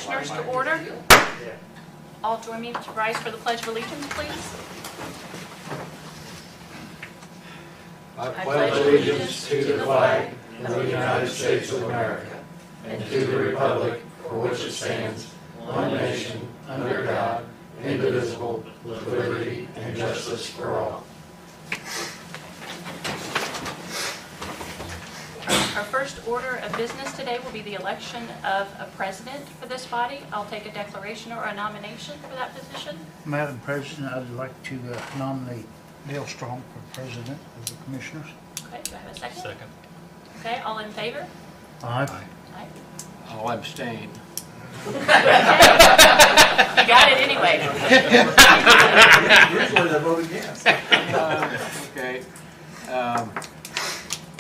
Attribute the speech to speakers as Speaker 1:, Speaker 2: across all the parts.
Speaker 1: Commissioners to order. All join me to rise for the Pledge of Allegiance, please.
Speaker 2: I pledge allegiance to the flag of the United States of America and to the republic for which it stands, one nation, under God, indivisible, with liberty and justice for all.
Speaker 1: Our first order of business today will be the election of a president for this body. I'll take a declaration or a nomination for that position.
Speaker 3: Madam President, I'd like to nominate Dale Strong for President of the Commissioners.
Speaker 1: Okay, do I have a second?
Speaker 4: Second.
Speaker 1: Okay, all in favor?
Speaker 3: Aye.
Speaker 1: Aye.
Speaker 4: I'll abstain.
Speaker 1: You got it anyway.
Speaker 2: Usually they vote against.
Speaker 4: Okay.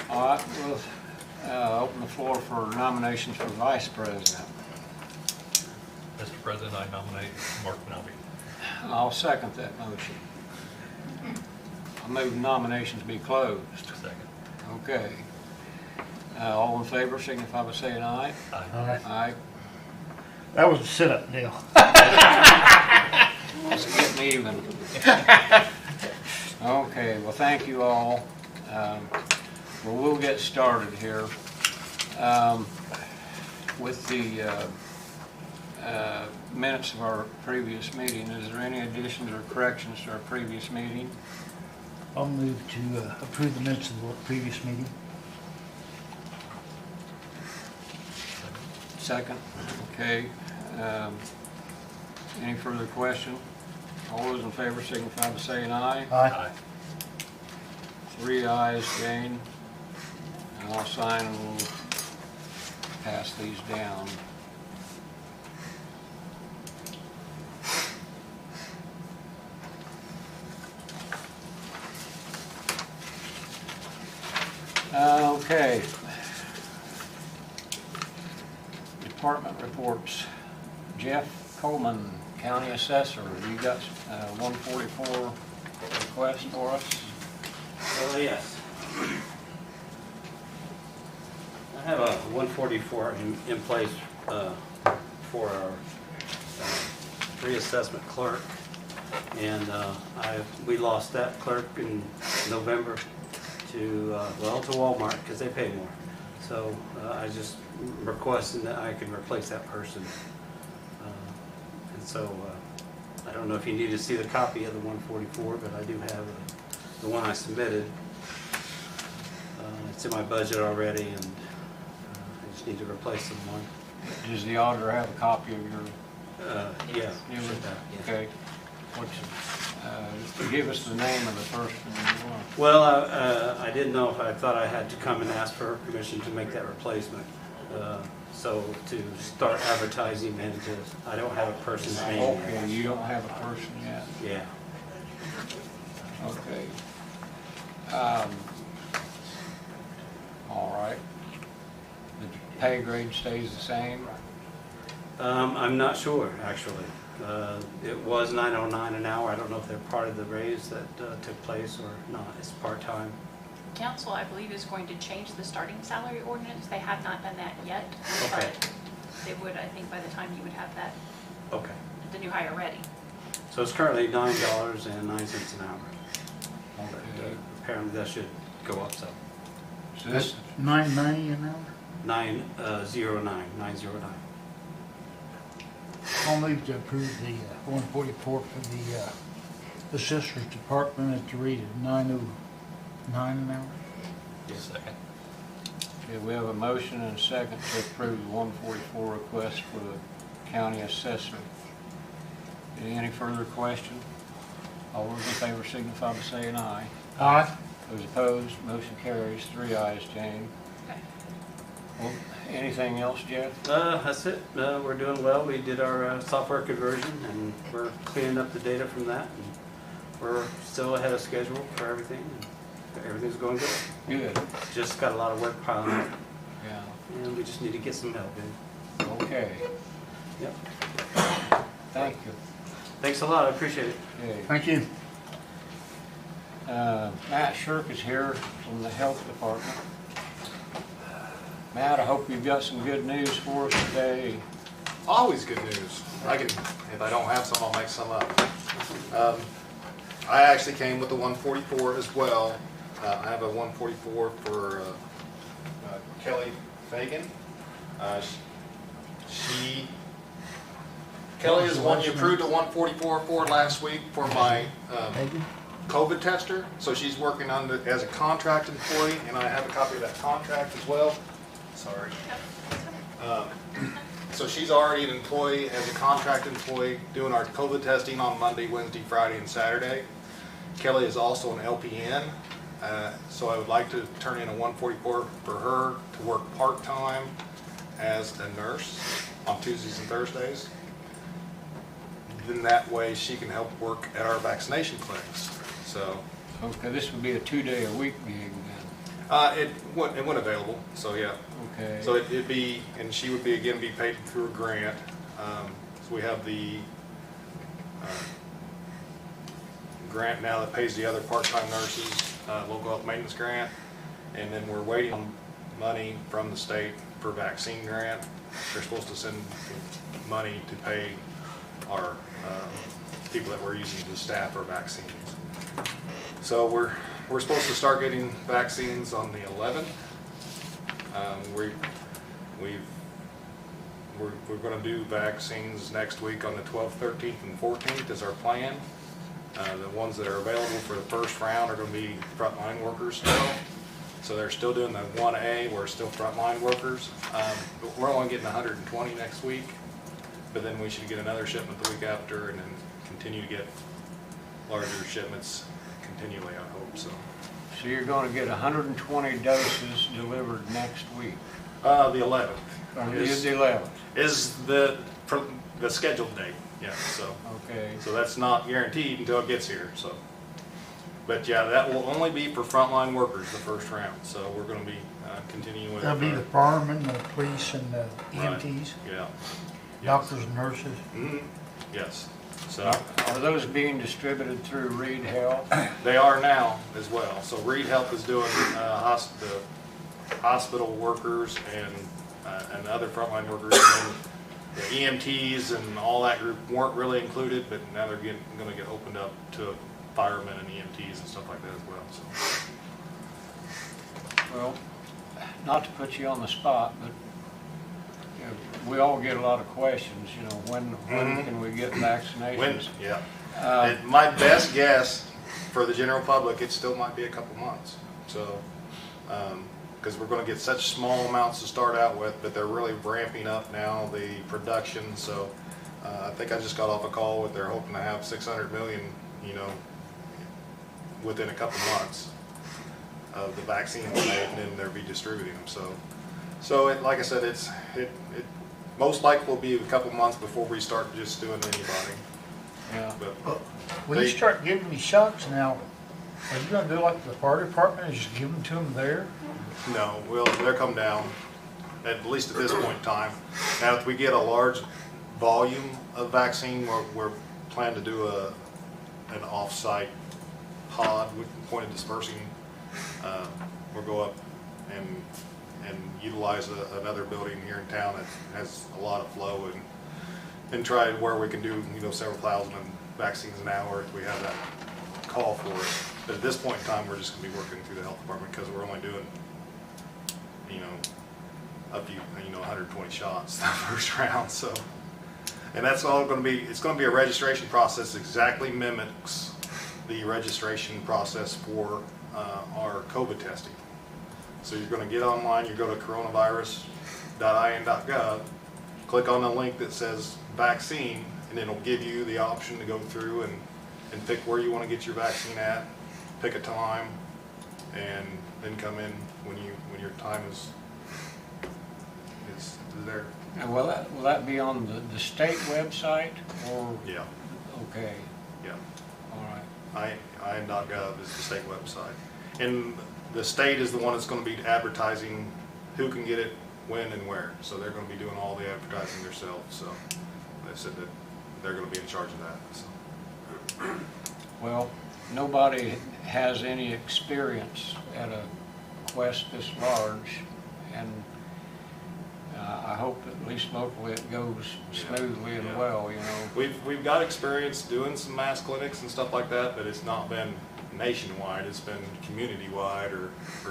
Speaker 4: All right, we'll open the floor for nominations for Vice President.
Speaker 5: Mr. President, I nominate Mark Nobby.
Speaker 4: I'll second that motion. I move nominations be closed.
Speaker 5: Second.
Speaker 4: Okay. All in favor signify by saying aye.
Speaker 5: Aye.
Speaker 3: Aye.
Speaker 4: Aye.
Speaker 3: That was a sit-up, Dale.
Speaker 4: It's getting even. Okay, well, thank you all. Well, we'll get started here with the minutes of our previous meeting. Is there any additions or corrections to our previous meeting?
Speaker 3: I'll move to approve the minutes of the previous meeting.
Speaker 4: Second. Okay. Any further question? All those in favor signify by saying aye.
Speaker 3: Aye.
Speaker 4: 3 ayes, Jane. And I'll sign and we'll pass these down. Okay. Department reports. Jeff Coleman, County Assessor, you got 144 request for us?
Speaker 6: Yes. I have a 144 in place for our reassessment clerk, and we lost that clerk in November to Walmart because they pay more. So I just requesting that I can replace that person. And so I don't know if you need to see the copy of the 144, but I do have the one I submitted. It's in my budget already, and I just need to replace someone.
Speaker 4: Does the auditor have a copy of your?
Speaker 6: Yeah.
Speaker 4: You
Speaker 6: should
Speaker 4: would-
Speaker 6: have, yeah.
Speaker 4: Okay. Give us the name of the person you want.
Speaker 6: Well, I didn't know if I thought I had to come and ask for permission to make that replacement. So to start advertising and I don't have a person's name
Speaker 4: Okay,
Speaker 6: yet.
Speaker 4: you don't have a person yet.
Speaker 6: Yeah.
Speaker 4: Okay. All right. The pay grade stays the same?
Speaker 6: I'm not sure, actually. It was $9.09 an hour. I don't know if they're part of the raise that took place or not. It's part-time.
Speaker 1: Council, I believe, is going to change the starting salary ordinance. They have not done that yet,
Speaker 6: Okay.
Speaker 1: but they would, I think, by the time you would have that,
Speaker 6: Okay.
Speaker 1: the new hire ready.
Speaker 6: So it's currently $9.09 an hour. But,
Speaker 4: Okay.
Speaker 6: apparently that should go up some.
Speaker 4: So this,
Speaker 3: $9.90 an hour.
Speaker 6: 909.
Speaker 3: I'll move to approve the 144 for the Assessor's Department at the rate of $9.09 an hour.
Speaker 5: Second.
Speaker 4: okay, we have a motion and a second to approve the 144 request for the county assessor. Any further question? All those in favor signify by saying aye.
Speaker 3: Aye.
Speaker 4: Those opposed, motion carries. 3 ayes, Jane.
Speaker 1: Okay.
Speaker 4: Well, anything else, Jeff?
Speaker 6: That's it. We're doing well. We did our software conversion, and we're cleaning up the data from that. And we're still ahead of schedule for everything. Everything's going good.
Speaker 4: Good.
Speaker 6: Just got a lot of work piling up,
Speaker 4: Yeah.
Speaker 6: and we just need to get some help in.
Speaker 4: Okay.
Speaker 6: Yep.
Speaker 4: Thank you.
Speaker 6: Thanks a lot. I appreciate it.
Speaker 4: Okay.
Speaker 3: Thank you.
Speaker 4: Matt Shirk is here from the Health Department. Matt, I hope you've got some good news for us today.
Speaker 7: Always good news. If I don't have some, I'll make some up. I actually came with the 144 as well. I have a 144 for Kelly Fagan. Kelly is the one you approved a 144 for last week for my COVID tester. So she's working on it as a contract employee, and I have a copy of that contract as well. Sorry. So she's already an employee as a contract employee doing our COVID testing on Monday, Wednesday, Friday, and Saturday. Kelly is also an LPN, so I would like to turn in a 144 for her to work part-time as a nurse on Tuesdays and Thursdays. Then that way she can help work at our vaccination clinics. So
Speaker 4: Okay, this would be a 2-day-a-week gig
Speaker 7: it went available. So yeah.
Speaker 4: then. Okay.
Speaker 7: So it'd be, and she would be again be paid through a grant. So we have the grant now that pays the other part-time nurses, local health maintenance grant, and then we're waiting on money from the state for vaccine grant. They're supposed to send money to pay our people that we're using to staff our vaccines. So we're supposed to start getting vaccines on the 11th. We're going to do vaccines next week on the 12th, 13th, and 14th is our plan. The ones that are available for the first round are going to be frontline workers still. So they're still doing the 1A, we're still frontline workers. But we're only getting 120 next week, but then we should get another shipment the week after and then continue to get larger shipments continually, I hope so.
Speaker 4: So you're going to get 120 doses delivered next week?
Speaker 7: The 11th.
Speaker 4: Or the 11th?
Speaker 7: Is the scheduled date, yeah, so.
Speaker 4: Okay.
Speaker 7: So that's not guaranteed until it gets here, so. But yeah, that will only be for frontline workers, the first round, so we're gonna be continuing with.
Speaker 3: That'll be the firemen, the police, and the
Speaker 7: Right.
Speaker 3: EMTs,
Speaker 7: Yeah.
Speaker 3: doctors and nurses.
Speaker 7: Mhm. Yes, so
Speaker 4: Are those being distributed through Reed Health?
Speaker 7: they are now as well. So Reed Health is doing the hospital workers and other frontline workers. And the EMTs and all that group weren't really included, but now they're gonna get opened up to firemen and EMTs and stuff like that as well, so.
Speaker 4: Well, not to put you on the spot, but you know, we all get a lot of questions, you know, when can we get vaccinations?
Speaker 7: Yeah.
Speaker 4: Uh,
Speaker 7: My best guess for the general public, it still might be a couple months. So, because we're going to get such small amounts to start out with, but they're really ramping up now the production. So, I think I just got off a call with they're hoping to have 600 million, you know, within a couple months of the vaccines made, and then they'll be distributing them. So it, like I said, it most likely will be a couple months before we start just doing anybody.
Speaker 4: Yeah.
Speaker 7: But
Speaker 3: When you start giving these shots now, are you gonna do like the fire department and just give them to them there?
Speaker 7: no, they'll come down, at least at this point in time. Now, if we get a large volume of vaccine, we're planning to do an off-site pod with point of dispersing. We'll go up and utilize another building here in town that has a lot of flow and try where we can do, you know, several thousand vaccines an hour if we have that call for it. But at this point in time, we're just gonna be working through the health department because we're only doing, you know, a few, you know, 120 shots the first round. So, and that's all gonna be, it's gonna be a registration process exactly mimics the registration process for our COVID testing. So you're going to get online, you go to coronavirus.in.gov, click on the link that says vaccine, and it'll give you the option to go through and pick where you want to get your vaccine at, pick a time, and then come in when your time is there.
Speaker 4: And will that be on the state website or?
Speaker 7: Yeah,
Speaker 4: Okay,
Speaker 7: yeah.
Speaker 4: all right.
Speaker 7: IN.gov is the state website. And the state is the one that's going to be advertising who can get it, when, and where. So they're going to be doing all the advertising themselves. So they said that they're going to be in charge of that. So.
Speaker 4: Well, nobody has any experience at a quest this large, and I hope at least locally it goes smoothly and
Speaker 7: Yeah.
Speaker 4: well, you know.
Speaker 7: We've got experience doing some mass clinics and stuff like that, but it's not been nationwide. It's been community-wide or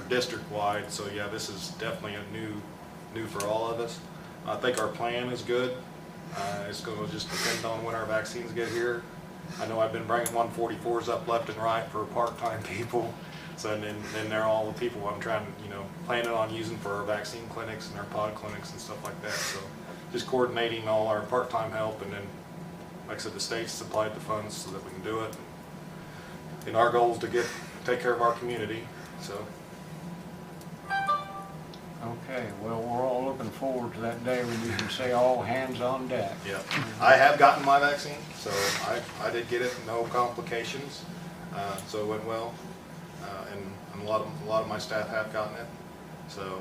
Speaker 7: district-wide. So yeah, this is definitely a new for all of us. I think our plan is good. It's going to just depend on when our vaccines get here. I know I've been bringing 144s up left and right for part-time people. So and then they're all the people I'm trying to, planning on using for our vaccine clinics and our pod clinics and stuff like that. So just coordinating all our part-time help, and then, like I said, the state's supplied the funds so that we can do it. And our goal is to take care of our community, so.
Speaker 4: Okay, well, we're all looking forward to that day when you can say all hands on deck.
Speaker 7: Yeah, I have gotten my vaccine, so I did get it, no complications, so it went well, and a lot of my staff have gotten it, so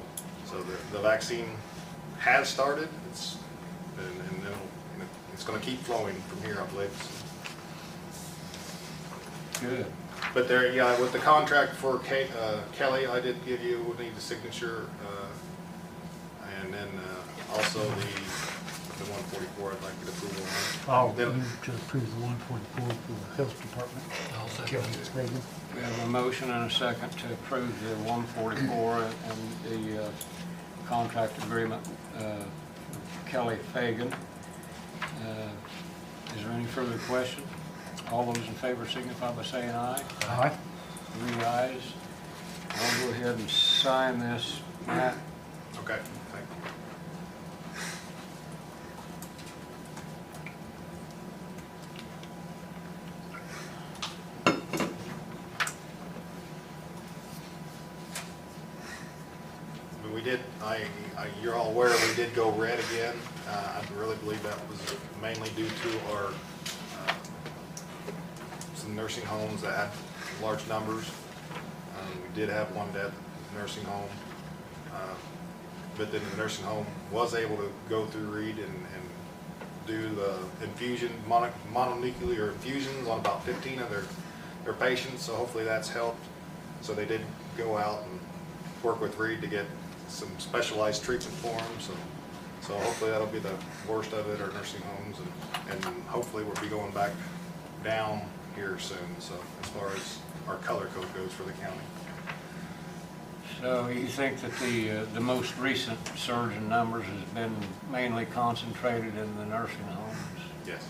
Speaker 7: the vaccine has started. And it's going to keep flowing from here, I believe.
Speaker 4: Good.
Speaker 7: But there, yeah, with the contract for Kelly, I did give you, we'll need the signature, and then also the 144, I'd like the approval on.
Speaker 3: I'll
Speaker 7: Then-
Speaker 3: move to approve the 144 for the health department.
Speaker 5: I'll second
Speaker 3: Kelly
Speaker 5: it.
Speaker 3: Fagan.
Speaker 4: We have a motion and a second to approve the 144 and the contract agreement for Kelly Fagan. Is there any further question? All those in favor signify by saying aye.
Speaker 3: Aye.
Speaker 4: 3 ayes. I'll go ahead and sign this, Matt.
Speaker 7: Okay, thank you. We did, you're all aware, we did go red again. I really believe that was mainly due to our, some nursing homes that had large numbers. We did have one death at the nursing home. But then the nursing home was able to go through Reed and do the infusion, mononuclear infusions on about 15 of their patients, so hopefully that's helped. So they did go out and work with Reed to get some specialized treatment for them, so hopefully that'll be the worst of it, our nursing homes, and hopefully we'll be going back down here soon, so as far as our color code goes for the county.
Speaker 4: So you think that the most recent surge in numbers has been mainly concentrated in the nursing homes?
Speaker 7: Yes,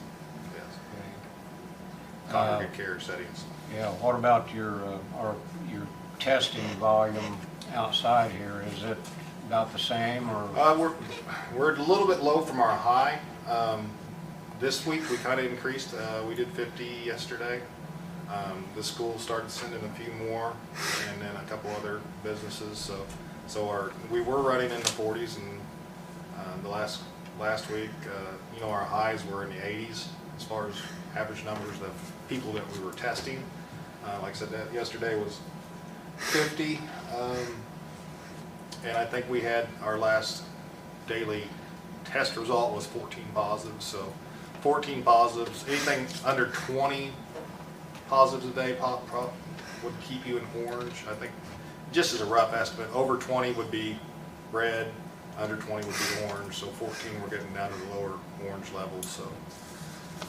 Speaker 7: yes.
Speaker 4: Okay.
Speaker 7: Congregate care settings.
Speaker 4: Yeah, what about your testing volume outside here? Is it about the same, or?
Speaker 7: We're a little bit low from our high. This week we kind of increased. We did 50 yesterday. The school started sending a few more, and then a couple other businesses. So we were running in the 40s, and the last week, our highs were in the 80s as far as average numbers of people that we were testing. Like I said, that yesterday was 50, and I think we had our last daily test result was 14 positives. So 14 positives, anything under 20 positives a day would keep you in orange. I think, just as a rough estimate, over 20 would be red, under 20 would be orange, so 14 we're getting down to the lower orange levels. So,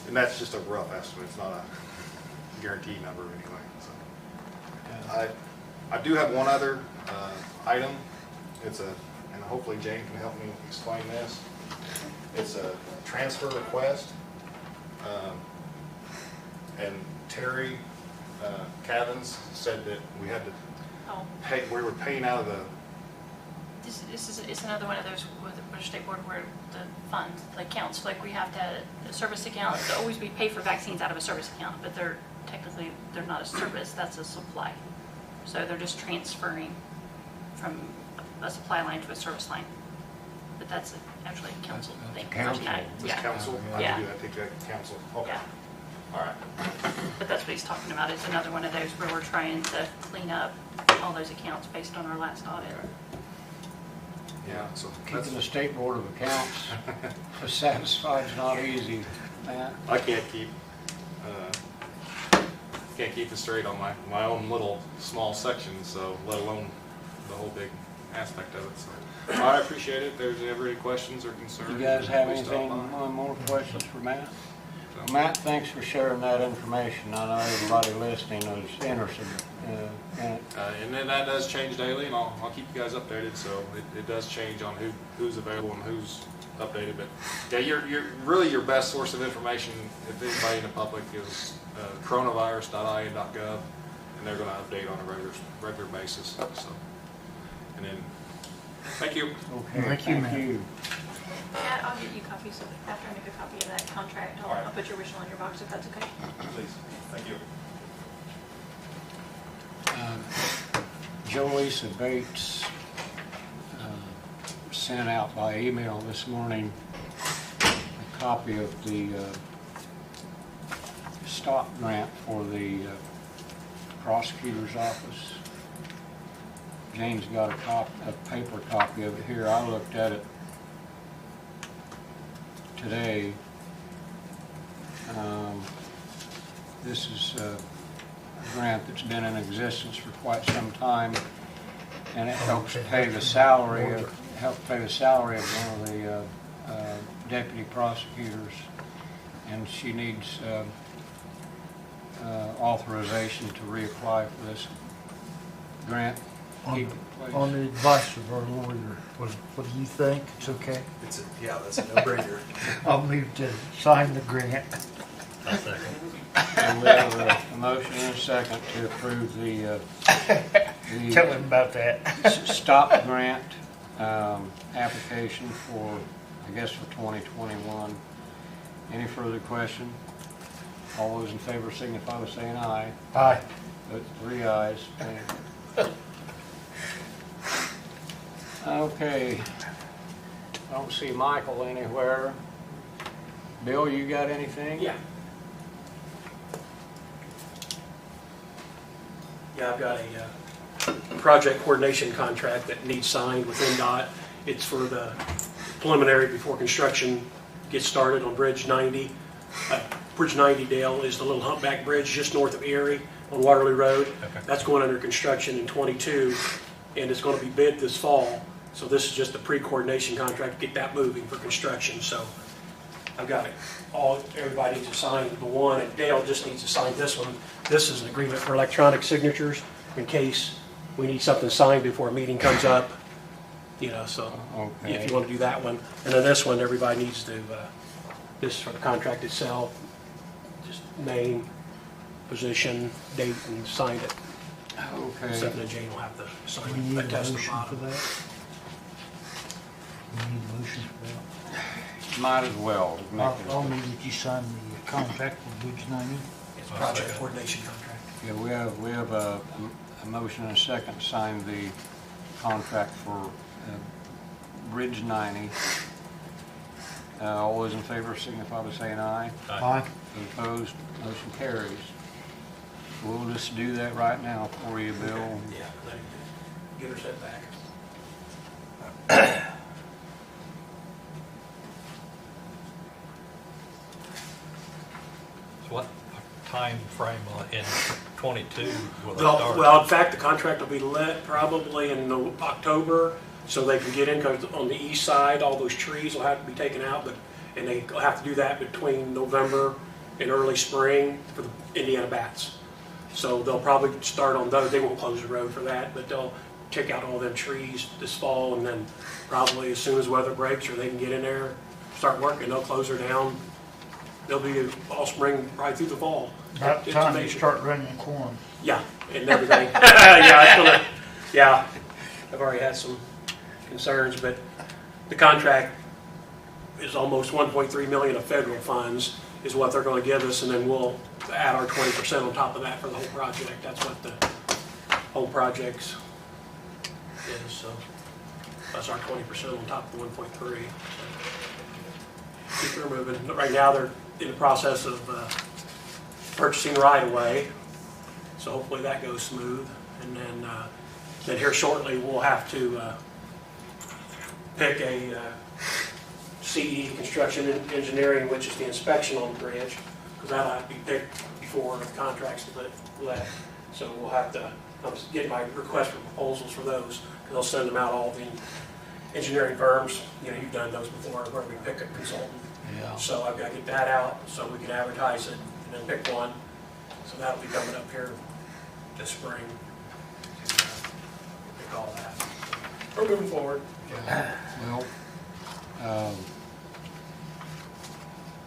Speaker 7: and that's just a rough estimate. It's not a guaranteed number anyway. So, I do have one other item. And hopefully Jane can help me explain this. It's a transfer request, and Terry Cavins said that we had to
Speaker 1: Oh,
Speaker 7: pay. We were paying out of the.
Speaker 1: it's another one of those with the British State Board where the funds, the accounts, like we have to have a service account. So always we pay for vaccines out of a service account, but they're not a service, that's a supply. So they're just transferring from a supply line to a service line. But that's actually a council
Speaker 4: That's
Speaker 1: thing.
Speaker 4: council.
Speaker 7: This
Speaker 1: Yeah.
Speaker 7: council. I
Speaker 1: Yeah.
Speaker 7: can do that. Take that to council. Okay.
Speaker 1: Yeah.
Speaker 7: All right.
Speaker 1: But that's what he's talking about. It's another one of those where we're trying to clean up all those accounts based on our last audit.
Speaker 7: Yeah. So that's,
Speaker 4: Keeping the State Board of Accounts satisfied is not easy, Matt.
Speaker 7: I can't keep it straight on my own little small section. So let alone the whole big aspect of it. So. I appreciate it. If there's ever any questions or concerns.
Speaker 4: You guys have
Speaker 7: please stop
Speaker 4: anything,
Speaker 7: by.
Speaker 4: more questions for Matt? Matt, thanks for sharing that information. I know everybody listening is interested in it.
Speaker 7: And then that does change daily, and I'll keep you guys updated, so it does change on who's available and who's updated. But yeah, you're really your best source of information, if anybody in the public, is coronavirus.ia.gov, and they're going to update on a regular basis. So, and then, thank you.
Speaker 4: Okay,
Speaker 3: Thank you, Matt.
Speaker 1: Matt, I'll get you copies of, after I make a copy of that contract,
Speaker 7: All right.
Speaker 1: I'll put your original in your box if that's okay.
Speaker 7: Please, thank you.
Speaker 4: Joe Lisa Bates sent out by email this morning a copy of the stop grant for the prosecutor's office. Jane's got a paper copy of it here. I looked at it today. This is a grant that's been in existence for quite some time, and it helps pay the salary of one of the deputy prosecutors, and she needs authorization to reapply for this grant. Keep it, please.
Speaker 3: On the advice of our lawyer, what do you think? It's okay?
Speaker 5: Yeah, that's a no-brainer.
Speaker 3: I'll move to sign the grant.
Speaker 5: I'll second.
Speaker 4: And we have a motion and a second to approve the
Speaker 3: Tell him about that.
Speaker 4: stop grant application for, I guess, for 2021. Any further question? All those in favor signify by saying aye.
Speaker 3: Aye.
Speaker 4: Vote 3 ayes. Okay. I don't see Michael anywhere. Bill, you got anything?
Speaker 8: Yeah. Yeah, I've got a project coordination contract that needs signed with NDOT. It's for the preliminary before construction gets started on Bridge 90. Bridge 90, Dale, is the little humpback bridge just north of Erie on Waterloo Road.
Speaker 5: Okay.
Speaker 8: That's going under construction in '22, and it's going to be bid this fall. So this is just a pre-coordination contract to get that moving for construction. So I've got it all, everybody needs to sign the one, and Dale just needs to sign this one. This is an agreement for electronic signatures in case we need something signed before a meeting comes up, you know, so
Speaker 4: Okay.
Speaker 8: if you want to do that one. And then this one, everybody needs to, this is for the contract itself, just name, position, date, and sign it.
Speaker 4: Okay.
Speaker 8: Except that Jane will have to
Speaker 3: We
Speaker 8: sign
Speaker 3: need
Speaker 8: a
Speaker 3: a
Speaker 8: test at the
Speaker 3: motion for
Speaker 8: bottom.
Speaker 3: that. We need a motion for that.
Speaker 4: Might as well. Make
Speaker 3: I'll
Speaker 4: it.
Speaker 3: move that you sign the contract for Bridge 90.
Speaker 8: It's a project coordination contract.
Speaker 4: Yeah, we have a motion and a second to sign the contract for Bridge 90. All those in favor signify by saying aye.
Speaker 3: Aye.
Speaker 4: Those opposed, motion carries. We'll just do that right now for you, Bill.
Speaker 8: Yeah, let him get her set back.
Speaker 5: So what time frame in 22 will it
Speaker 8: Well,
Speaker 5: start?
Speaker 8: well, in fact, the contract will be let probably in October, so they can get in, because on the east side, all those trees will have to be taken out, and they have to do that between November and early spring for the Indiana bats. So they'll probably start on those, they won't close the road for that, but they'll take out all them trees this fall, and then probably as soon as weather breaks or they can get in there, start working, they'll close her down. They'll be all spring, right through the fall.
Speaker 3: About
Speaker 8: It's
Speaker 3: time you
Speaker 8: amazing.
Speaker 3: start running corn.
Speaker 8: Yeah, and everything. Yeah, it's gonna, yeah, I've already had some concerns, but the contract is almost 1.3 million of federal funds is what they're gonna give us, and then we'll add our 20% on top of that for the whole project. That's what the whole project's is, so that's our 20% on top of the 1.3. Keep her moving. But right now, they're in the process of purchasing right-of-way, so hopefully that goes smooth. And then here shortly, we'll have to pick a CE, Construction Engineering, which is the inspection on the bridge, because that'll have to be picked before the contract's let. So we'll have to, I'm getting my request for proposals for those, because they'll send them out all engineering firms. You know, you've done those before, where we pick a consultant.
Speaker 4: Yeah.
Speaker 8: So I've got to get that out so we can advertise it and then pick one. So that'll be coming up here this spring. Pick all that. We're moving forward.
Speaker 4: Well,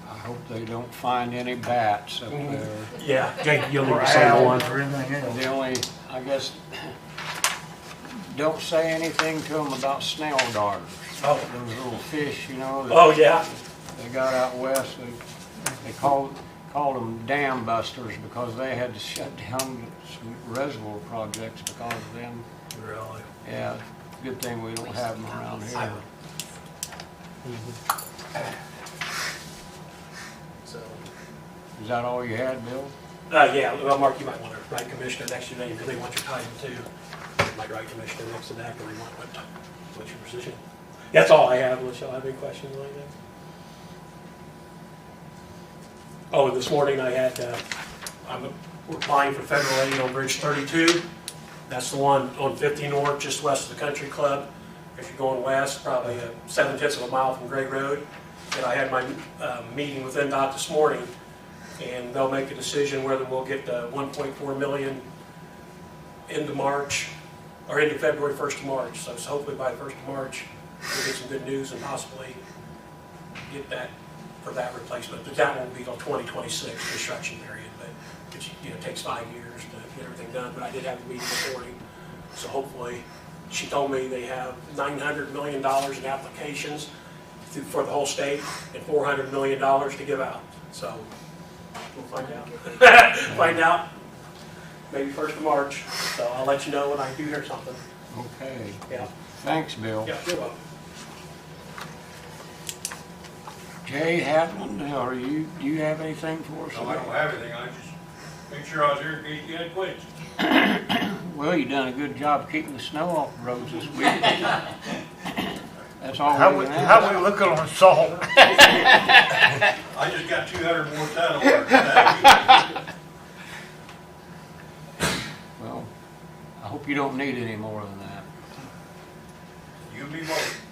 Speaker 4: I hope they don't find any bats up there.
Speaker 8: Yeah, Jake, you'll need
Speaker 3: Or
Speaker 8: to say
Speaker 3: owls
Speaker 8: one.
Speaker 3: or anything else.
Speaker 4: The only, I guess, don't say anything to them about snail darters.
Speaker 8: Oh.
Speaker 4: Those little fish, you know, that
Speaker 8: Oh, yeah.
Speaker 4: they got out west, they called them dam busters because they had to shut down some reservoir projects because of them.
Speaker 8: Really?
Speaker 4: Yeah, good thing we don't have them around here.
Speaker 8: So,
Speaker 4: Is that all you had, Bill?
Speaker 8: yeah, well, Mark, you might want to write commissioner next to your name. You really want your title too. You might write commissioner next to that, or you want what's your position? That's all I have. Unless y'all have any questions like that. Oh, and this morning I had, we're applying for federal aid on Bridge 32. That's the one on 50 North, just west of the Country Club. If you're going west, probably 7/10 of a mile from Gray Road. And I had my meeting with NDOT this morning, and they'll make a decision whether we'll get the 1.4 million into March, or into February 1st of March. So hopefully by the 1st of March, we'll get some good news and possibly get that for that replacement. But that won't be till 2026 construction period, but it, you know, takes 5 years to get everything done. But I did have a meeting this morning, so hopefully, she told me they have $900 million in applications for the whole state and $400 million to give out. So we'll find out. Find out maybe 1st of March. So I'll let you know when I do hear something.
Speaker 4: Okay.
Speaker 8: Yeah.
Speaker 4: Thanks, Bill.
Speaker 8: Yeah, you're welcome.
Speaker 4: Jay Hatman, do you have anything for us?
Speaker 9: No, I don't have anything, I just make sure I was here in case you had questions.
Speaker 4: Well, you done a good job keeping the snow off the roads this week. That's all
Speaker 3: How
Speaker 4: we
Speaker 3: we,
Speaker 4: can
Speaker 3: how
Speaker 4: ask.
Speaker 3: we looking on salt?
Speaker 9: I just got 200 more ton orders.
Speaker 4: Well, I hope you don't need any more than that.
Speaker 9: You and me both.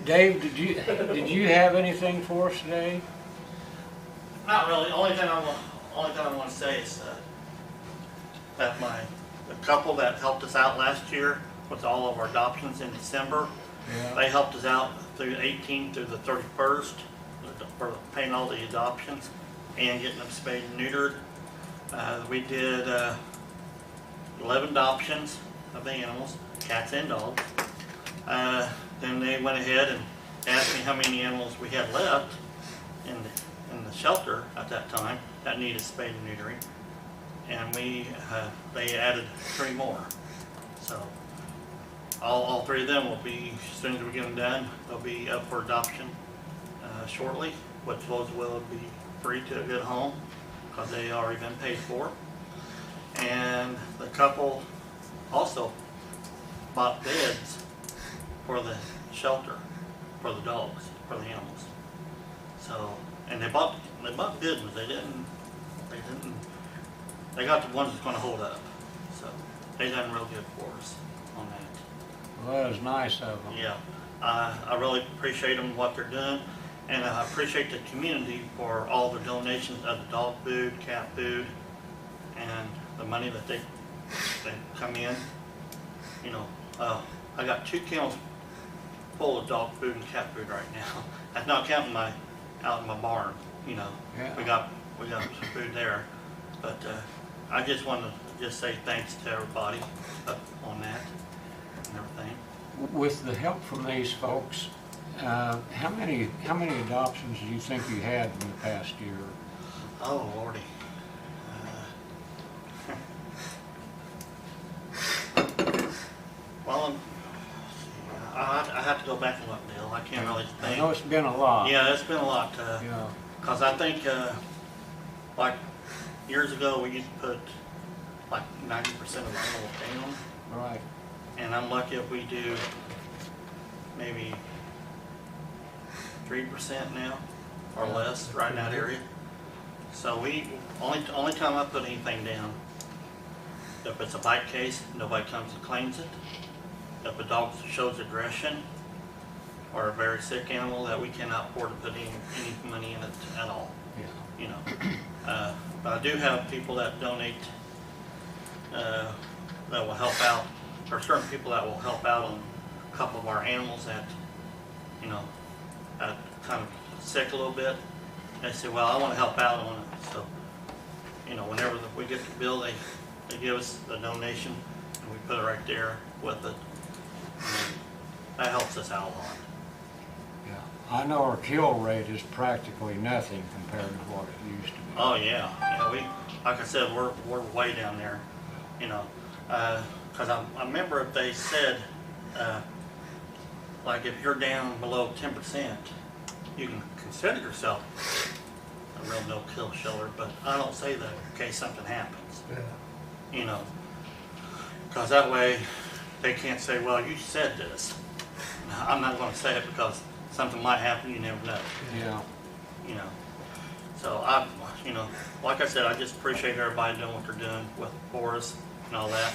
Speaker 4: Dave, did you have anything for us today?
Speaker 10: Not really. Only thing I want to say is that the couple that helped us out last year with all of our adoptions in December, they helped us out through the 18th through the 31st for paying all the adoptions and getting them spayed and neutered. We did 11 adoptions of the animals, cats and dogs. Then they went ahead and asked me how many animals we had left in the shelter at that time that needed spay and neutering, and they added 3 more. So all 3 of them will be, as soon as we get them done, they'll be up for adoption shortly, which those will be free to a good home because they already been paid for. And the couple also bought beds for the shelter, for the dogs, for the animals. So, and they bought good ones. They got the ones that's going to hold up. So they done real good for us on that.
Speaker 4: Well, that was nice of them.
Speaker 10: Yeah, I really appreciate them what they're doing, and I appreciate the community for all the donations of the dog food, cat food, and the money that they come in. You know, I got 2 kennels full of dog food and cat food right now. That's not counting out in my barn. You know,
Speaker 4: Yeah.
Speaker 10: we got some food there, but I just want to say thanks to everybody up on that and everything.
Speaker 4: With the help from these folks, how many adoptions do you think you had in the past year?
Speaker 10: Oh Lordy. Well, I have to go back and look, Bill. I can't really
Speaker 4: I
Speaker 10: think.
Speaker 4: know it's been a lot.
Speaker 10: Yeah, it's been a lot.
Speaker 4: Yeah.
Speaker 10: Because I think, like years ago, we used to put like 90% of the animals down,
Speaker 4: Right.
Speaker 10: and I'm lucky if we do maybe 3% now or less right in that area. So only time I put anything down, if it's a bite case, nobody comes and claims it. If a dog shows aggression or a very sick animal that we cannot afford to put any money in it at all,
Speaker 4: Yeah.
Speaker 10: you know. But I do have people that donate, that will help out, or certain people that will help out on a couple of our animals that, you know, that kind of sick a little bit. They say, well, I want to help out on it. So, you know, whenever we get the bill, they give us the donation and we put it right there with it. And that helps us out a lot.
Speaker 4: Yeah. I know our kill rate is practically nothing compared to what it used to be.
Speaker 10: Oh yeah, like I said, we're way down there, you know, because I remember if they said, like if you're down below 10%, you can consider yourself a real no-kill shelter, but I don't say that in case something happens, you know, because that way they can't say, well, you said this. I'm not going to say it because something might happen, you never know.
Speaker 4: Yeah.
Speaker 10: You know, so you know, like I said, I just appreciate everybody doing what they're doing for us and all that.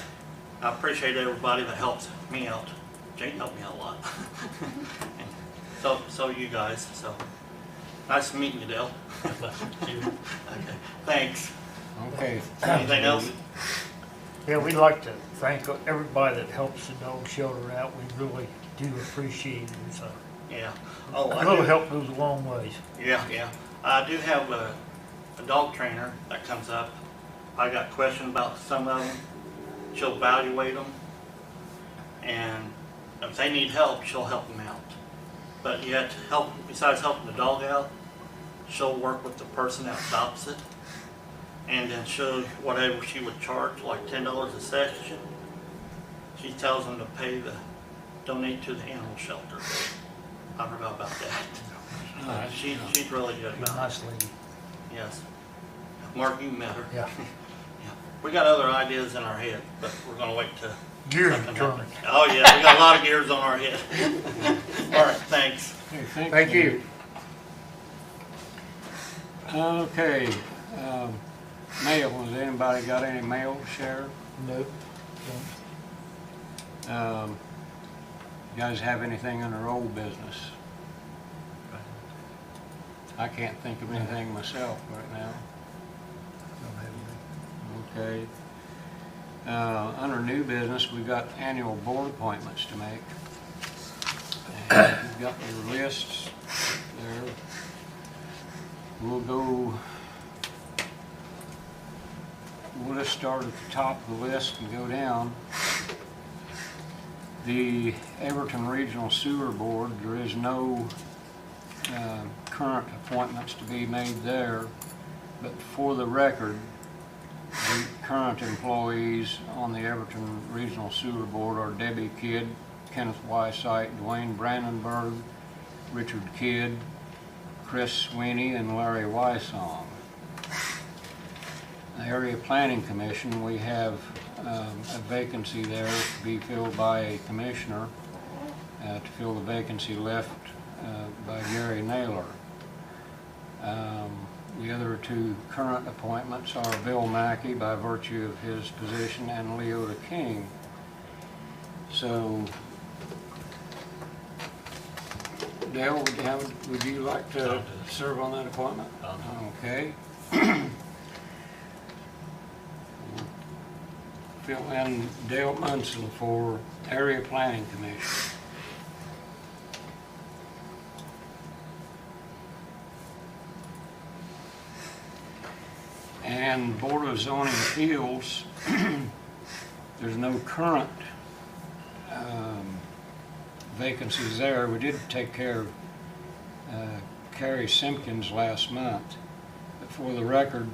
Speaker 10: I appreciate everybody that helps me out. Jane helped me out a lot. And so you guys, so nice meeting you, Dale. Okay, thanks.
Speaker 4: Okay.
Speaker 10: Anything else?
Speaker 3: Yeah, we'd like to thank everybody that helps the dog shelter out. We really do appreciate it. So
Speaker 10: Yeah. Oh,
Speaker 3: a little help goes a long ways.
Speaker 10: Yeah. I do have a dog trainer that comes up. I got questions about some of them. She'll evaluate them, and if they need help, she'll help them out. But you have to help, besides helping the dog out, she'll work with the person that adopts it, and then she'll, whatever she would charge, like $10 a session, she tells them to donate to the animal shelter. I forgot about that.
Speaker 4: Nice.
Speaker 10: She's really good
Speaker 3: She's a
Speaker 10: about it.
Speaker 3: nice lady.
Speaker 10: Yes. Mark, you met her.
Speaker 3: Yeah.
Speaker 10: We got other ideas in our head, but we're gonna wait to.
Speaker 3: Gears
Speaker 10: something
Speaker 3: turning.
Speaker 10: happens. Oh, yeah, we got a lot of gears on our head. All right, thanks.
Speaker 4: Okay,
Speaker 3: Thank you.
Speaker 4: Okay, mail, has anybody got any mail to share?
Speaker 3: Nope.
Speaker 4: You guys have anything under old business? I can't think of anything myself right now. Okay. Under new business, we've got annual board appointments to make. And you've got your lists there. We'll just start at the top of the list and go down. The Everton Regional Sewer Board, there is no current appointments to be made there, but for the record, the current employees on the Everton Regional Sewer Board are Debbie Kidd, Kenneth Wysite, Dwayne Brandenburg, Richard Kidd, Chris Sweeney, and Larry Wysong. The Area Planning Commission, we have a vacancy there to be filled by a commissioner to fill the vacancy left by Gary Naylor. The other two current appointments are Bill Mackey by virtue of his position and Leota King. So, Dale, would you like to serve on that appointment? Okay. Fill in Dale Munson for Area Planning Commission. And Board of Zoning Appeals, there's no current vacancies there. We did take care of Carrie Simpkins last month. But for the record,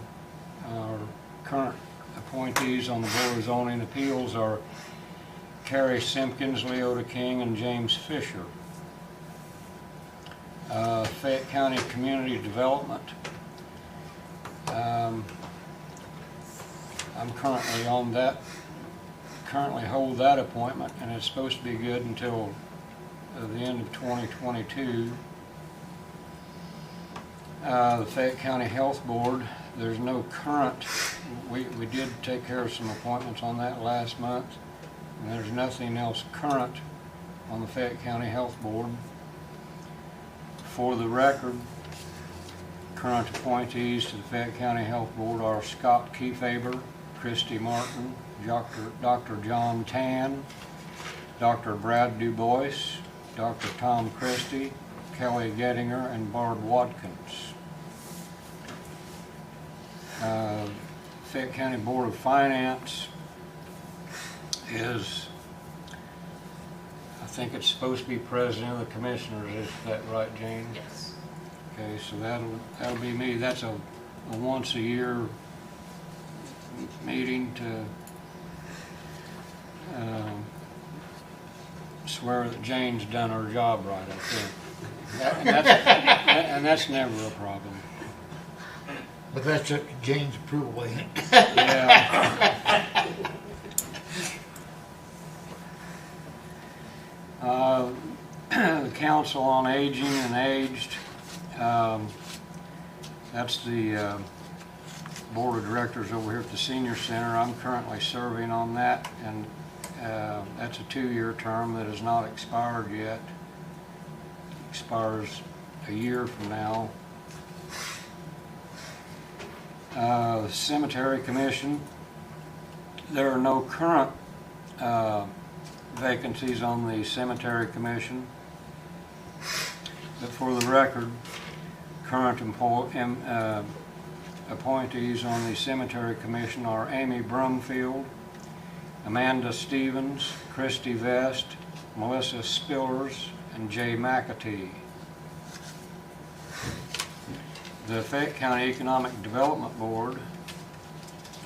Speaker 4: our current appointees on the Board of Zoning Appeals are Carrie Simpkins, Leota King, and James Fisher. Fayette County Community Development. I'm currently on that, hold that appointment, and it's supposed to be good until the end of 2022. The Fayette County Health Board, there's no current, we did take care of some appointments on that last month, and there's nothing else current on the Fayette County Health Board. For the record, current appointees to the Fayette County Health Board are Scott Kiefaber, Christy Martin, Dr. John Tan, Dr. Brad DuBois, Dr. Tom Christie, Kelly Gettinger, and Barb Watkins. Fayette County Board of Finance is, I think it's supposed to be president of the commissioners, is that right, Jane?
Speaker 1: Yes.
Speaker 4: Okay, so that'll be me. That's a once a year meeting to swear that Jane's done her job right, I think. And that's never a problem.
Speaker 3: But that's up to Jane's approval, ain't it?
Speaker 4: Yeah. The Council on Aging and Aged, that's the Board of Directors over here at the Senior Center. I'm currently serving on that, and that's a 2-year term that has not expired yet. Expires a year from now. The Cemetery Commission, there are no current vacancies on the Cemetery Commission, but for the record, current appointees on the Cemetery Commission are Amy Brumfield, Amanda Stevens, Christy Vest, Melissa Spillers, and Jay McAtee. The Fayette County Economic Development Board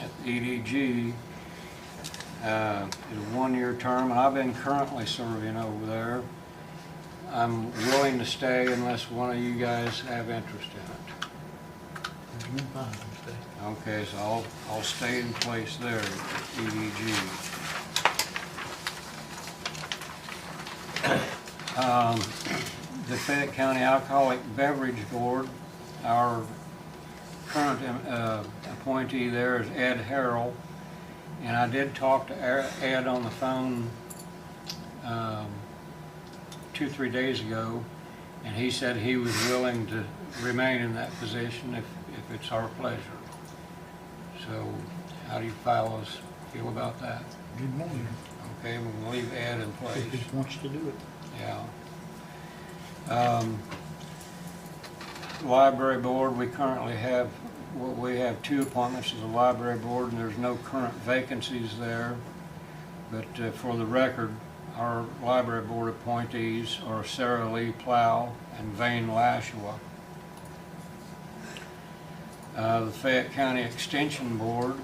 Speaker 4: at EDG is a 1-year term, and I've been currently serving over there. I'm willing to stay unless one of you guys have interest in it. Okay, so I'll stay in place there at EDG. The Fayette County Alcoholic Beverage Board, our current appointee there is Ed Harrell, and I did talk to Ed on the phone 2-3 days ago, and he said he was willing to remain in that position if it's our pleasure. So how do you fellows feel about that?
Speaker 3: Good morning.
Speaker 4: Okay, we'll leave Ed in place.
Speaker 3: If he wants to do it.
Speaker 4: Yeah. Library Board, we currently have 2 appointments to the Library Board, and there's no current vacancies there. But for the record, our Library Board appointees are Sarah Lee Plow and Vane Lashua. The Fayette County Extension Board,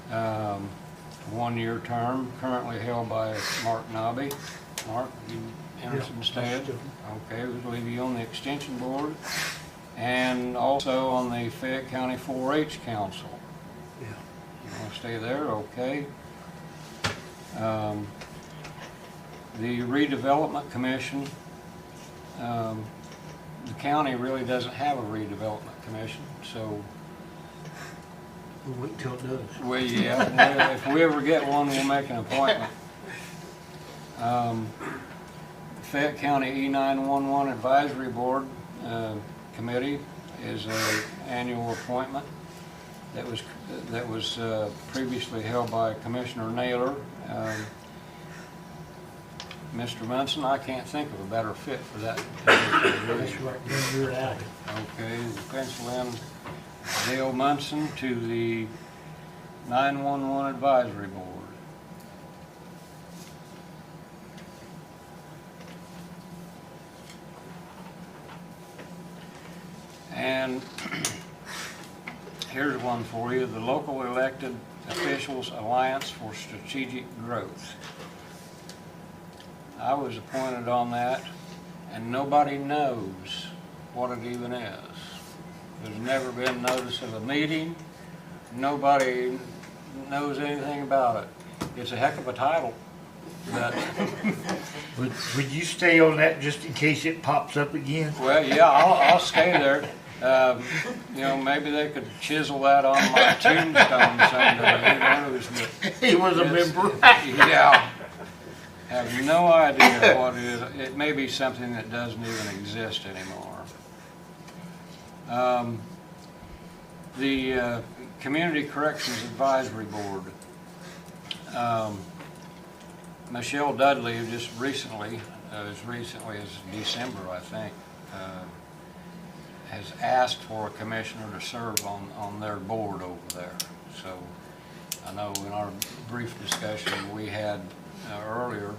Speaker 4: 1-year term, currently held by Mark Nobby. Mark, you interested in staying? Okay, we'll leave you on the Extension Board, and also on the Fayette County 4-H Council.
Speaker 3: Yeah.
Speaker 4: You want to stay there? Okay. The Redevelopment Commission, the county really doesn't have a redevelopment commission, so
Speaker 3: We'll wait till it does.
Speaker 4: if we ever get one, we'll make an appointment. Fayette County E911 Advisory Board Committee is an annual appointment that was previously held by Commissioner Naylor. Mr. Munson, I can't think of a better fit for that position.
Speaker 3: That's right, then you're out.
Speaker 4: Okay, we'll pencil in Dale Munson to the 911 Advisory Board. And here's one for you, the Local Elected Officials Alliance for Strategic Growth. I was appointed on that, and nobody knows what it even is. There's never been notice of a meeting. Nobody knows anything about it. It's a heck of a title, but
Speaker 3: Would you stay on that just in case it pops up again?
Speaker 4: well, yeah, I'll stay there. You know, maybe they could chisel that on my tombstone someday, who knows, but.
Speaker 3: He was a
Speaker 4: it's-
Speaker 3: member.
Speaker 4: Yeah. Have no idea what it is. It may be something that doesn't even exist anymore. The Community Corrections Advisory Board. Michelle Dudley just recently, as recently as December, I think, has asked for a commissioner to serve on their board over there. So I know in our brief discussion we had earlier,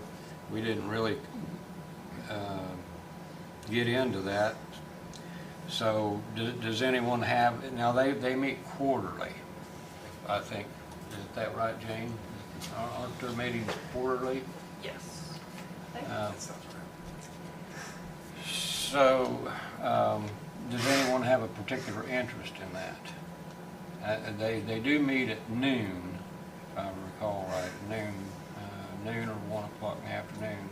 Speaker 4: we didn't really get into that. So does anyone have, now they meet quarterly, I think. Is that right, Jane? Aren't their meetings quarterly?
Speaker 1: Yes.
Speaker 4: So, does anyone have a particular interest in that? They do meet at noon, if I recall right, noon or 1 o'clock in the afternoon.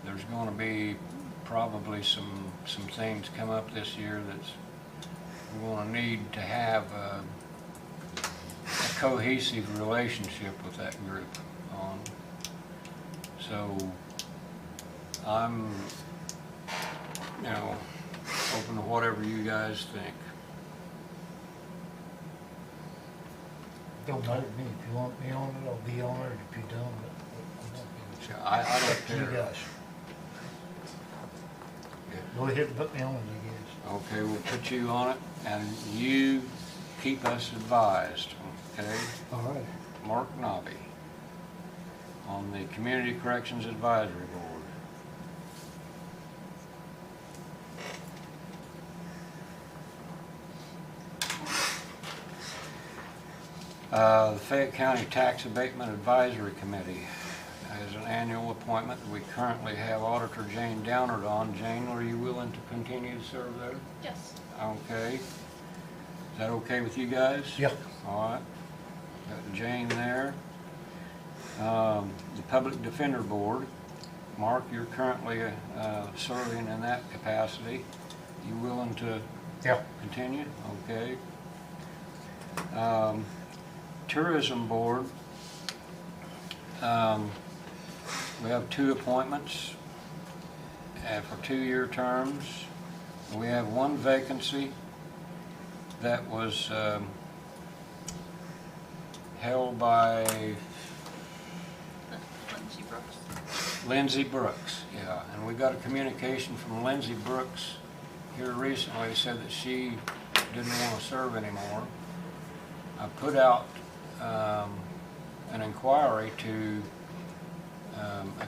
Speaker 4: There's going to be probably some things come up this year that's we're going to need to have a cohesive relationship with that group on. So I'm, you know, open to whatever you guys think.
Speaker 3: Don't matter to me. If you want me on it, I'll be on it. If you don't,
Speaker 4: I don't
Speaker 3: up to you
Speaker 4: care.
Speaker 3: guys. Go ahead and put me on it, I guess.
Speaker 4: Okay, we'll put you on it, and you keep us advised, okay?
Speaker 3: All right.
Speaker 4: Mark Nobby on the Community Corrections Advisory Board. The Fayette County Tax Abatement Advisory Committee has an annual appointment. We currently have Auditor Jane Downard on. Jane, are you willing to continue to serve there?
Speaker 1: Yes.
Speaker 4: Okay. Is that okay with you guys?
Speaker 3: Yeah.
Speaker 4: All right. Got Jane there. The Public Defender Board. Mark, you're currently serving in that capacity. You willing to
Speaker 3: Yeah.
Speaker 4: continue? Okay. Tourism Board. We have 2 appointments for 2-year terms. We have 1 vacancy that was held by
Speaker 1: Lindsay Brooks.
Speaker 4: Lindsay Brooks, yeah. And we got a communication from Lindsay Brooks here recently, said that she didn't want to serve anymore. I put out an inquiry to a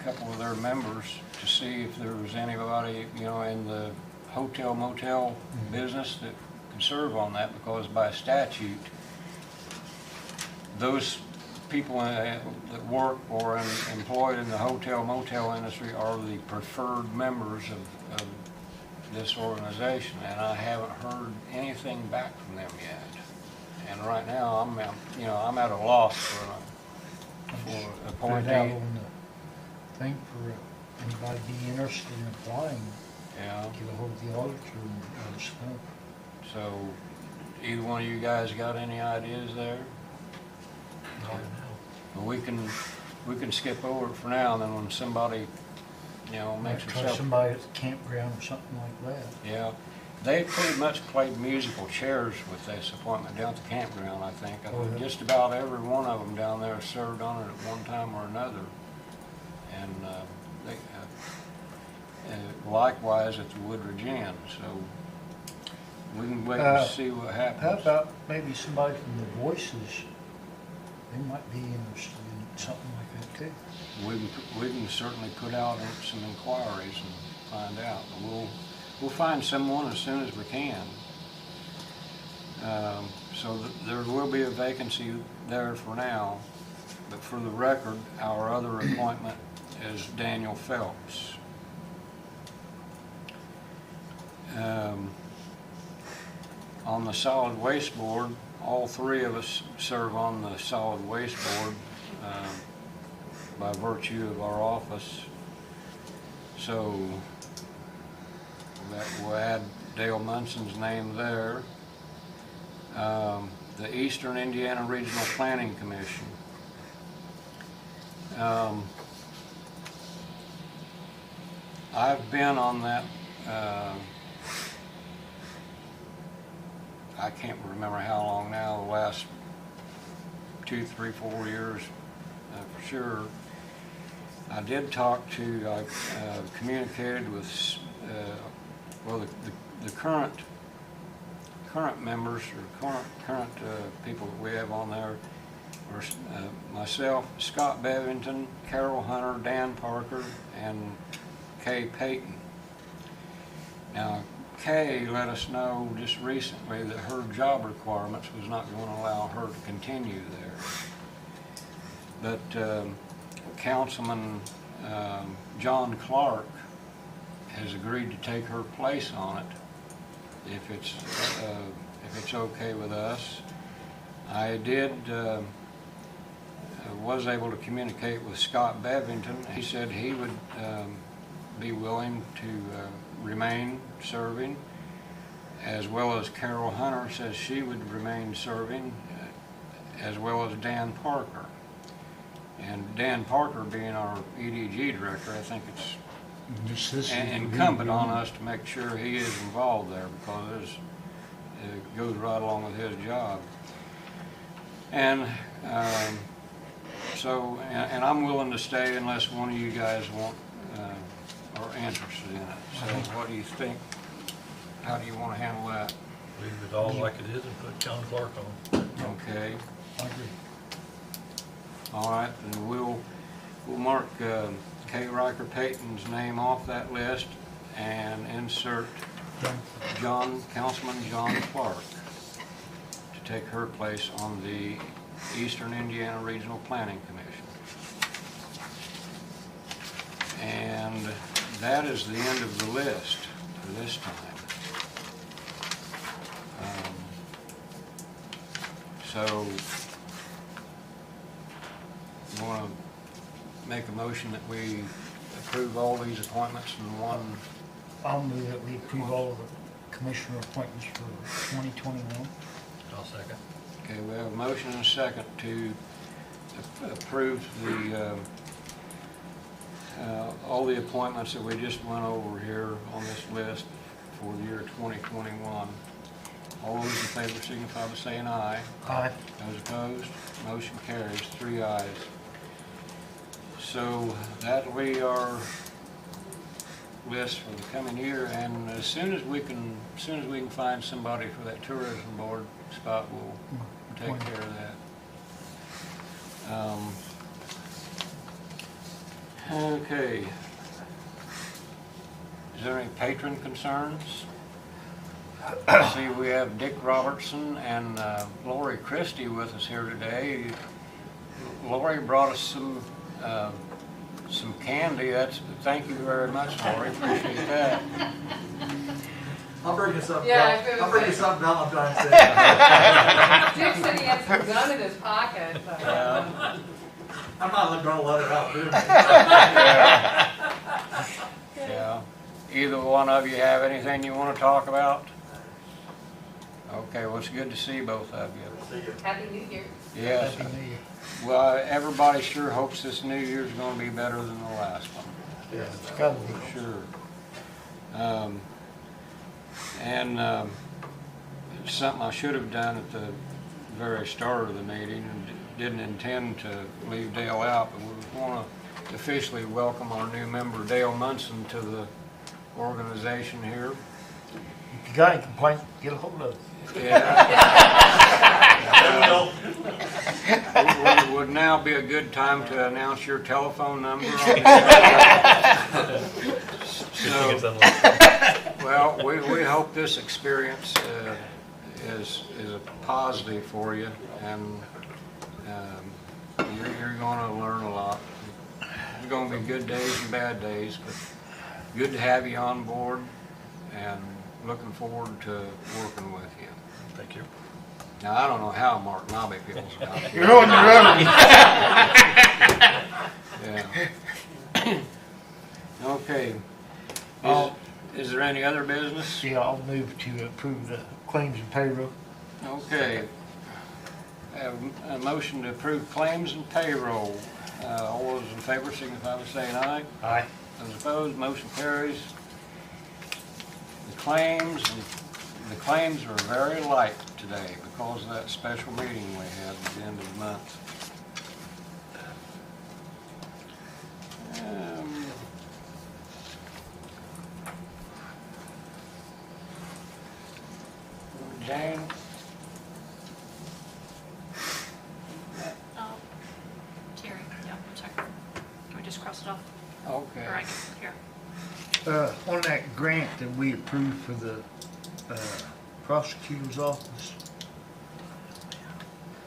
Speaker 4: couple of their members to see if there was anybody, you know, in the hotel motel business that could serve on that, because by statute, those people that work or employed in the hotel motel industry are the preferred members of this organization, and I haven't heard anything back from them yet. And right now, I'm at a loss for
Speaker 3: Put it out
Speaker 4: appointee.
Speaker 3: on the thing for anybody be interested in applying.
Speaker 4: Yeah.
Speaker 3: Get a hold of the auditor and let us know.
Speaker 4: So, either one of you guys got any ideas there? Well, we can skip over it for now, and then when somebody, you know, makes
Speaker 3: Might try
Speaker 4: themselves.
Speaker 3: somebody at the campground or something like that.
Speaker 4: Yeah, they pretty much played musical chairs with this appointment down at the campground, I think. I
Speaker 3: Oh,
Speaker 4: think
Speaker 3: yeah.
Speaker 4: just about every one of them down there served on it at one time or another. And likewise at the Woodridge Inn, so we can wait and see what happens.
Speaker 3: How about maybe somebody from the Voices? They might be interested in something like that too.
Speaker 4: We can certainly put out some inquiries and find out. We'll find someone as soon as we can. So there will be a vacancy there for now, but for the record, our other appointment is Daniel Phelps. On the Solid Waste Board, all 3 of us serve on the Solid Waste Board by virtue of our office. So that will add Dale Munson's name there. The Eastern Indiana Regional Planning Commission. I've been on that, I can't remember how long now, the last 2, 3, 4 years for sure. I did talk to, I communicated with, well, the current members or current people that we have on there are myself, Scott Bevington, Carol Hunter, Dan Parker, and Kay Payton. Now, Kay let us know just recently that her job requirements was not going to allow her to continue there. But Councilman John Clark has agreed to take her place on it if it's okay with us. I was able to communicate with Scott Bevington. He said he would be willing to remain serving, as well as Carol Hunter says she would remain serving, as well as Dan Parker. And Dan Parker being our EDG director, I think it's incumbent on us to make sure he is involved there, because it goes right along with his job. And so I'm willing to stay unless one of you guys are interested in it. So what do you think? How do you want to handle that?
Speaker 5: Leave it all like it is and put John Clark on.
Speaker 4: Okay.
Speaker 3: I agree.
Speaker 4: All right, then we'll mark Kay Riker Payton's name off that list and insert Councilman John Clark to take her place on the Eastern Indiana Regional Planning Commission. And that is the end of the list for this time. So you want to make a motion that we approve all these appointments in one?
Speaker 3: I'll move that we approve all of the commissioner appointments for 2021.
Speaker 5: I'll second.
Speaker 4: Okay, we have a motion and a second to approve the all the appointments that we just went over here on this list for the year 2021. All those in favor signify by saying aye.
Speaker 3: Aye.
Speaker 4: Those opposed, motion carries, 3 ayes. So that'll be our list for the coming year, and as soon as we can find somebody for that tourism board spot, we'll take care of that. Okay. Is there any patron concerns? See, we have Dick Robertson and Lori Christie with us here today. Lori brought us some candy. Thank you very much, Lori. Appreciate that.
Speaker 2: I'll bring you something.
Speaker 11: Yeah, I was
Speaker 2: I'll bring you something Valentine's Day.
Speaker 11: Dick said he had some gum in his pocket. But,
Speaker 2: I'm not going to let her out, do
Speaker 4: Yeah. Either one of you have anything you want to talk about? Okay, well, it's good to see both of you.
Speaker 11: Happy New Year.
Speaker 4: Yes.
Speaker 3: Happy New Year.
Speaker 4: Well, everybody sure hopes this new year's going to be better than the last one.
Speaker 2: Yeah.
Speaker 3: It's gotta be.
Speaker 4: Sure. It's something I should have done at the very start of the meeting, and didn't intend to leave Dale out, but we want to officially welcome our new member, Dale Munson, to the organization here.
Speaker 3: If you got any complaints, get a hold of us.
Speaker 4: Yeah. Would now be a good time to announce your telephone number on the So, well, we hope this experience is a positive for you, and you're going to learn a lot. There's going to be good days and bad days, but good to have you on board, and looking forward to working with you.
Speaker 5: Thank you.
Speaker 4: Now, I don't know how Mark Nobby feels about it.
Speaker 3: You're on your own.
Speaker 4: Yeah. Okay. any other business?
Speaker 3: Yeah, I'll move to approve the claims and payroll.
Speaker 4: Okay. Have a motion to approve claims and payroll. All those in favor signify by saying aye.
Speaker 3: Aye.
Speaker 4: Those opposed, motion carries. The claims are very light today because of that special meeting we had at the end of the month. Jane?
Speaker 1: Terry, yeah, sorry. Can we just cross it off?
Speaker 4: Okay.
Speaker 1: Or I can, here.
Speaker 3: On that grant that we approved for the prosecutor's office,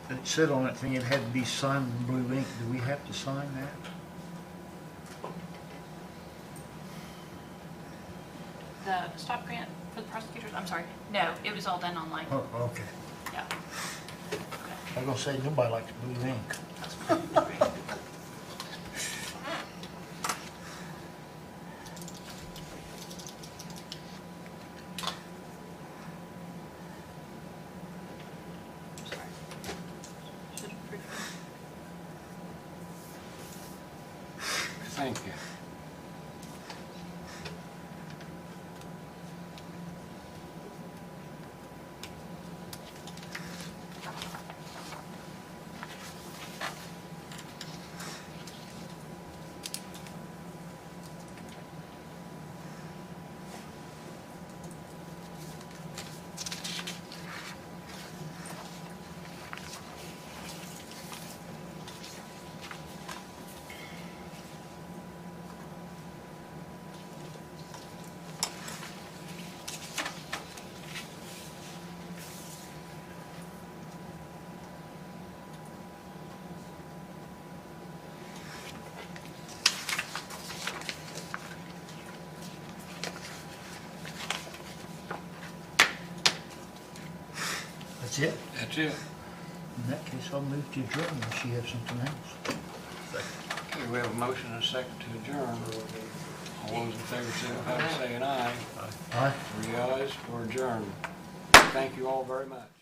Speaker 3: it said on that thing it had to be signed in blue ink. Do we have to sign that?
Speaker 1: The stop grant for the prosecutors, I'm sorry. No, it was all done online.
Speaker 3: Oh, okay.
Speaker 1: Yeah. Okay.
Speaker 3: I was gonna say, nobody likes blue ink.
Speaker 1: Sorry. Should have approved it.
Speaker 4: Thank you.
Speaker 3: That's it?
Speaker 4: That's it.
Speaker 3: In that case, I'll move to adjourn unless you have something else.
Speaker 4: Okay, we have a motion and a second to adjourn. All those in favor signify by saying aye.
Speaker 3: Aye.
Speaker 4: 3 ayes, we're adjourned. Thank you all very much.